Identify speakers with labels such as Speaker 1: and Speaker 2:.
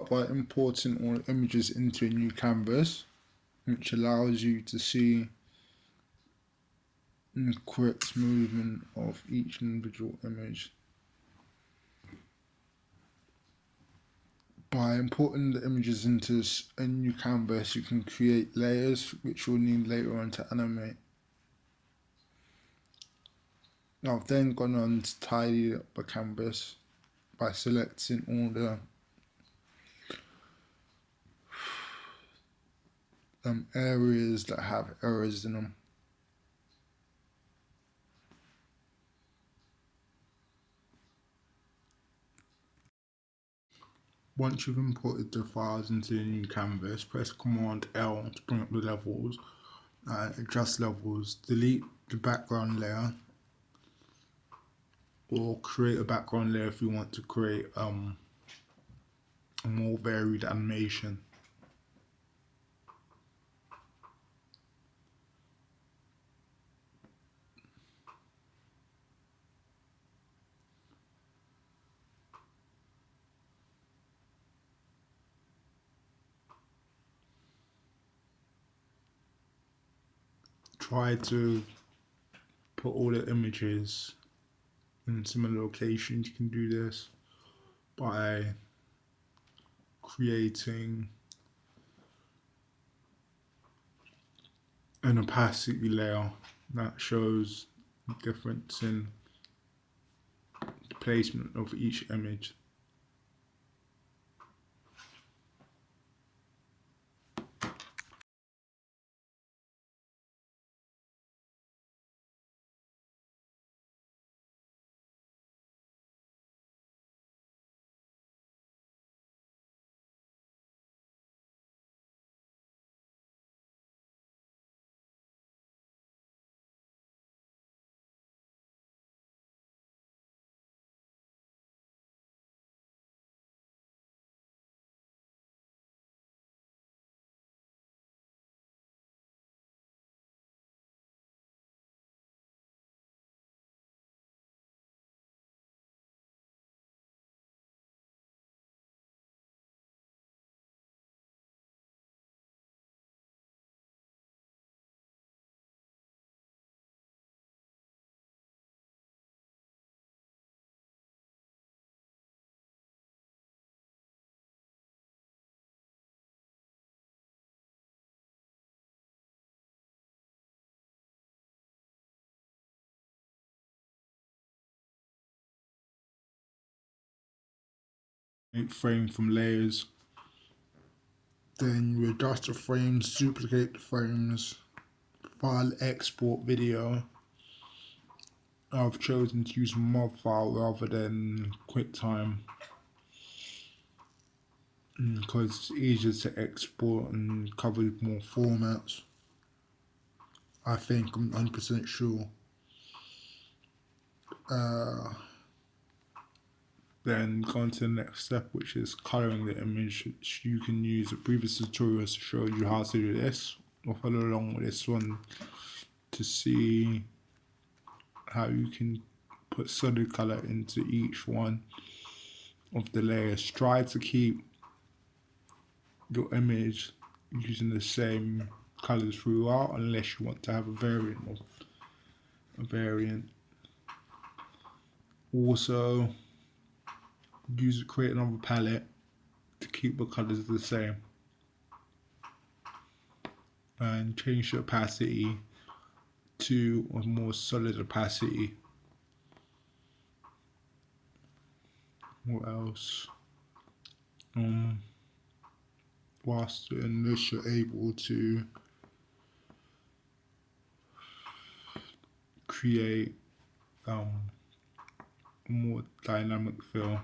Speaker 1: start by importing all images into a new canvas, which allows you to see the correct movement of each individual image. By importing the images into a new canvas, you can create layers which you'll need later on to animate. I've then gone on to tidy up the canvas by selecting all the areas that have errors in them. Once you've imported the files into the new canvas, press Command L to bring up the levels and adjust levels. Delete the background layer, or create a background layer if you want to create a more varied animation. Try to put all the images in similar locations. You can do this by creating an opacity layer that shows the difference in the placement of each image. Make frame from layers. Then you adjust the frames, duplicate the frames, file export video. I've chosen to use MOV file rather than QuickTime because it's easier to export and cover more formats. I think I'm 100% sure. Then go on to the next step, which is coloring the image. You can use the previous tutorials to show you how to do this, or follow along with this one to see how you can put solid color into each one of the layers. Try to keep your image using the same colors throughout, unless you want to have a variant. Also, create another palette to keep the colors the same, and change the opacity to a more solid opacity. What else? Whilst doing this, you're able to create a more dynamic feel.